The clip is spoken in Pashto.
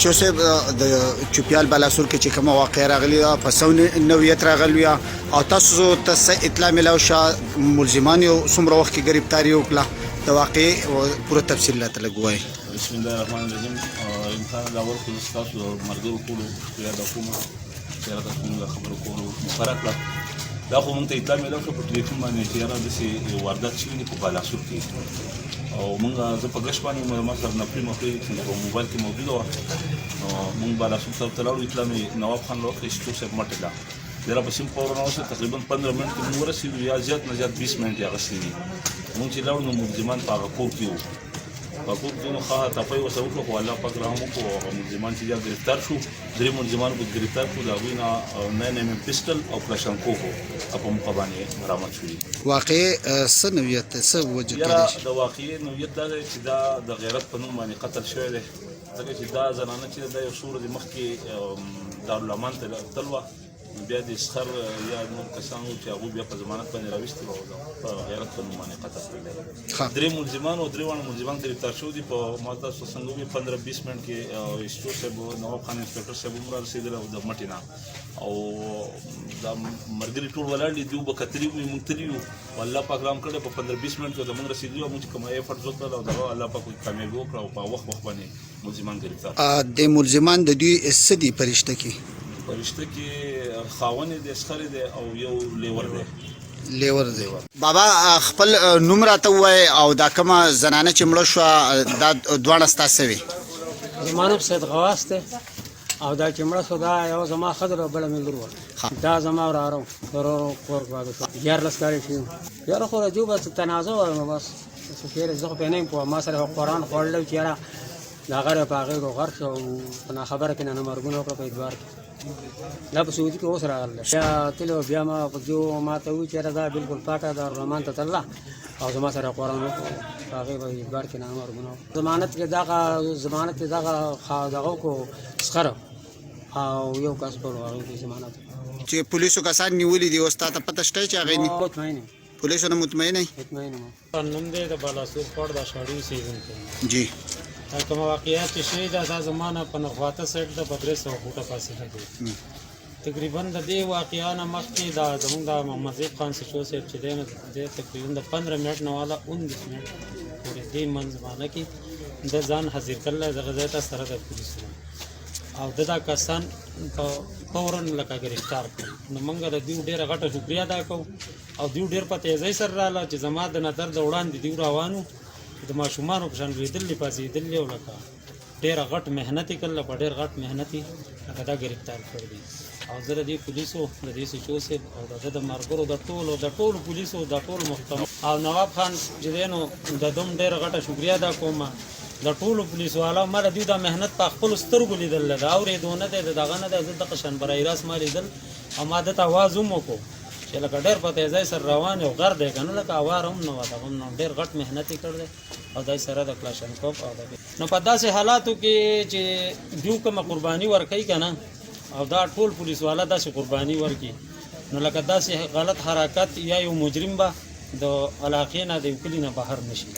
ایشو صاحب د چوپیال بلاسور کې چې کومه واقعه راغلی ده په سون نویت راغلی او تاسو ته اطلاع ملو شو ملزمان یو څومره وخت کې گرفتاری وکړه د واقعې پوره تفصیل راته لګوي. بسم الله الرحمن الرحیم. امکان دا ورکو تاسو مرګرو کولو یا د کومه چې راته څنګه خبرو کولو مقرره کړه دا خو مونږ ته اطلاع ملو شو په ټلیفون باندې چې را د سي واردات شوی په بلاسور کې او مونږ زه په ګش باندې ما سره نفري مخې په موبایل کې موجود و مونږ بلاسور ته تلاړو اطلاع مې نواب خان لوخ ایشتو سب مټه دا جرا په سیم پاور نو تقریبا 15 منټ کې موږ ورسېدو یا زیات نه زیات 20 منټ یې غسېدي مونږ چې لاړو نو ملزمان په هغه کور کې وو په کور کې نو خا تپای وسو خو الله پاک رحم کو ملزمان چې گرفتار شو درې ملزمان په گرفتار کو دا وینا 9mm پسټل او کلاشنکوف په مقابله برآمد شوی. واقع څه نویت څه وجه کېږي د واقعي نویت دا چې دا د غیرت په نوم باندې قتل شوی دی ځکه چې دا زنانه چې د یو شور د مخ کې دارالمان ته تلوه بیا د اسخر یا نور کسانو چې هغه بیا په ضمانت باندې راوستي وو په غیرت په نوم باندې قتل کړل. درې ملزمان او درې وانه ملزمان گرفتار شو دي په ماده څنګه 15-20 منټ کې ایشتو صاحب نواب خان انسپکټر صاحب عمر رسیدل او د مټینا او دا مرګري ټول ولاړ دي دوه بکتري وي مونتریو والله پاک رحم کړه په 15-20 منټ کې د مونږ رسیدلو موږ کومه ایفورت وکړ او دا الله پاک کامیاب وکړ او په وخت باندې ملزمان گرفتار. د ملزمان د دوی سدي پرشته کې خاونې د اسخرې دی او یو لیور دی. بابا خپل نوم راته وای او دا کومه زنانه چې مړه شو دا دوه ستاسو وي. زمانو سید غواس ته او دا چې مړه شو دا یو زما خضر او بل ملګرو دا زما ورارو کور غواړو یار لسکاري شي یار خو راځو بس تنازع ورنه بس څه خیر زه په نه په ما سره قرآن خورل چې را دا غره په هغه غرق او انا خبره کنه مرګونو په ادوار دا په سعودي کې اوس راغله یا تلو بیا ما جو ما ته وی چې دا بالکل پاکه دا رحمان ته الله او زما سره قرآن هغه په ادوار کې نه مرګونو ضمانت کې دا دغه کو سخر او یو کس په هغه کې ضمانت چې پولیسو کسان نیولې دي او ستاسو پته شته چې هغه نه مطمئن پولیسو نه مطمئن نوم دې د بلاسور پړ د شاړی سیزن کې جی کوم واقعیت چې شوی دا زمانہ په نخواته سیټ د 300 فوټه فاصله دی تقریبا د دې واقعانه مخکې دا زموږ د محمد زید خان سچو صاحب چې د تقریبا د 15 منټ نه والا 19 منټ پورې دې منځمانه کې د ځان حاضر کړل د غزا سره د پولیسو او دا کسان په فورن لکه گرفتار کړ نو موږ د دې ډیره غټه شکریا ادا کوو او دې ډیر په تیزی سره رااله چې زما د نظر د وړاندې دی روانو د ماشومانو په شان لیدلې پاسېدلې او لکه ډېر غټ محنت کړل په ډېر غټ محنت لکه دا گرفتار کړ دي او زه د پولیسو د دې سچو صاحب او د مرګرو د ټولو پولیسو د ټولو محترم او نواب خان جدينو د دوم ډېر غټه شکریا ادا کوم د ټولو پولیسو والا مر دې د محنت په خپل سترګو لیدل دا اورېدونه دغه نه د قشن برای راس ما لیدل او ما د आवाज مو کو چې لکه ډېر په تیزی سره روان یو غر دی کنه لکه اوار هم نو دا هم ډېر غټ محنت کړل او دای سره د کلاشنکوف او نو په داسې حالاتو کې چې دیو کوم قرباني ورکړي کنه او دا ټول پولیس والا داسې قرباني ورکړي نو لکه داسې غلط حرکت یا یو مجرم به د علاقې نه د کلی نه بهر نشي.